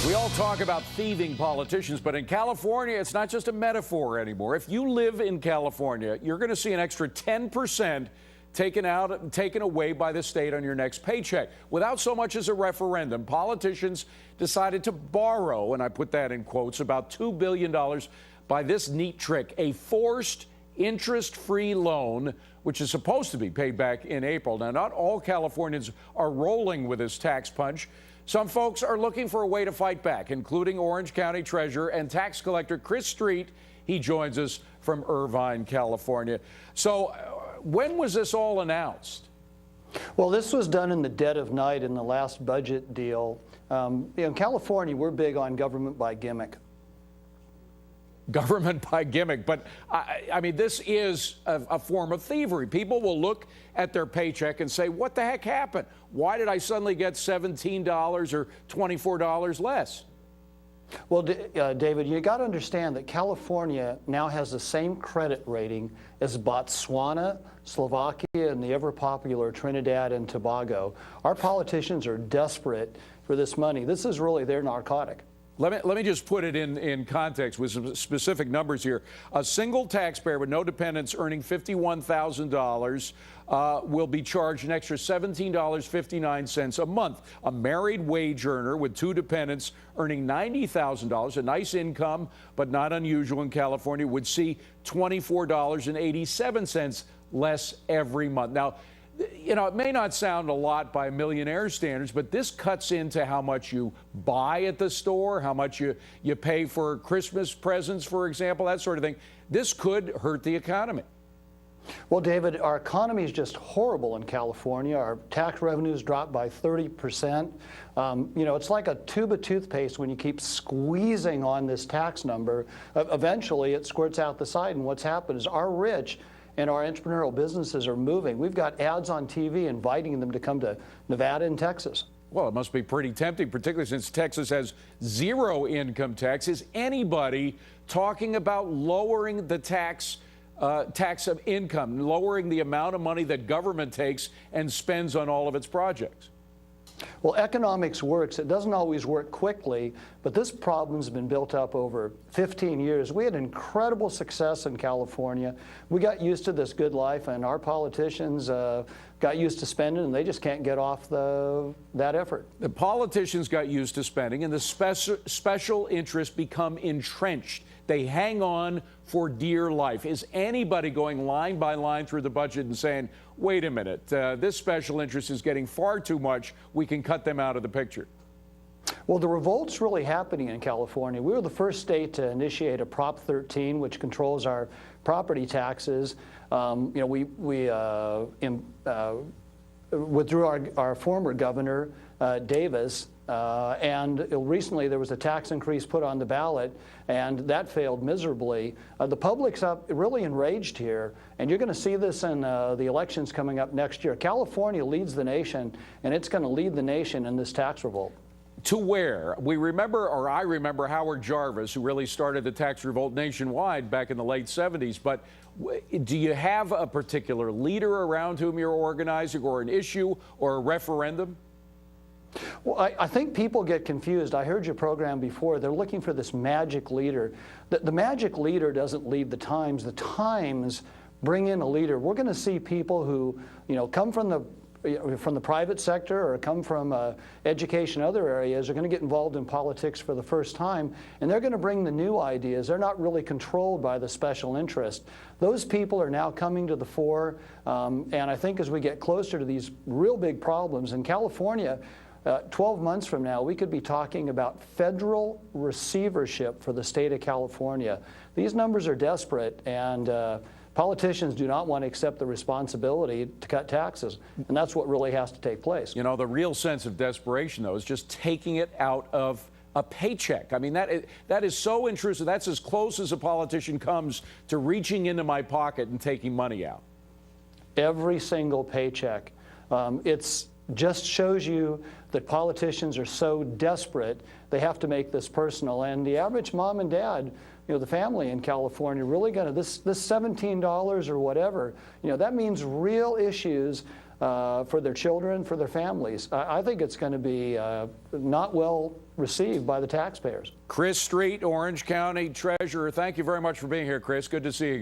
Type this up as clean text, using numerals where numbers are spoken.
We all talk about thieving politicians, but in California, it's not just a metaphor anymore. If you live in California, you're going to see an extra 10% taken away by the state on your next paycheck. Without so much as a referendum, politicians decided to borrow, and I put that in quotes, about $2 billion by this neat trick, a forced interest-free loan, which is supposed to be paid back in April. Now, not all Californians are rolling with this tax punch. Some folks are looking for a way to fight back, including Orange County Treasurer and tax collector Chris Street. He joins us from Irvine, California. So when was this all announced? Well, this was done in the dead of night in the last budget deal. In California, we're big on government by gimmick. Government by gimmick, but I mean, this is a form of thievery. People will look at their paycheck and say, what the heck happened? Why did I suddenly get $17 or $24 less? Well, David, you got to understand that California now has the same credit rating as Botswana, Slovakia, and the ever-popular Trinidad and Tobago. Our politicians are desperate for this money. This is really their narcotic. Let me just put it in context with some specific numbers here. A single taxpayer with no dependents earning $51,000 will be charged an extra $17.59 a month. A married wage earner with two dependents earning $90,000, a nice income but not unusual in California, would see $24.87 less every month. Now, you know, it may not sound a lot by millionaire standards, but this cuts into how much you buy at the store, how much you pay for Christmas presents, for example, that sort of thing. This could hurt the economy. Well, David, our economy is just horrible in California. Our tax revenues dropped by 30%. You know, it's like a tube of toothpaste when you keep squeezing on this tax number. Eventually, it squirts out the side, and what's happened is our rich and our entrepreneurial businesses are moving. We've got ads on TV inviting them to come to Nevada and Texas. Well, it must be pretty tempting, particularly since Texas has zero income tax. Is anybody talking about lowering the tax of income, lowering the amount of money that government takes and spends on all of its projects? Well, economics works. It doesn't always work quickly, but this problem's been built up over 15 years. We had incredible success in California. We got used to this good life, and our politicians got used to spending, and they just can't get off that effort. The politicians got used to spending, and the special interests become entrenched. They hang on for dear life. Is anybody going line by line through the budget and saying, wait a minute, this special interest is getting far too much, we can cut them out of the picture? Well, the revolt's really happening in California. We were the first state to initiate a Prop 13, which controls our property taxes. You know, we withdrew our former governor, Davis, and recently there was a tax increase put on the ballot, and that failed miserably. The public's really enraged here, and you're going to see this in the elections coming up next year. California leads the nation, and it's going to lead the nation in this tax revolt. To where? We remember, or I remember, Howard Jarvis, who really started the tax revolt nationwide back in the late 70s. But do you have a particular leader around whom you're organizing, or an issue, or a referendum? Well, I think people get confused. I heard your program before. They're looking for this magic leader. The magic leader doesn't lead the Times. The Times bring in a leader. We're going to see people who, you know, come from the private sector or come from education, other areas, are going to get involved in politics for the first time, and they're going to bring the new ideas. They're not really controlled by the special interest. Those people are now coming to the fore, and I think as we get closer to these real big problems in California, 12 months from now, we could be talking about federal receivership for the state of California. These numbers are desperate, and politicians do not want to accept the responsibility to cut taxes, and that's what really has to take place. You know, the real sense of desperation, though, is just taking it out of a paycheck. I mean, that is so intrusive. That's as close as a politician comes to reaching into my pocket and taking money out. Every single paycheck. It's just shows you that politicians are so desperate, they have to make this personal. And the average mom and dad, you know, the family in California, really going to, this $17 or whatever, you know, that means real issues for their children, for their families. I think it's going to be not well received by the taxpayers. Chris Street, Orange County Treasurer, thank you very much for being here, Chris. Good to see you again.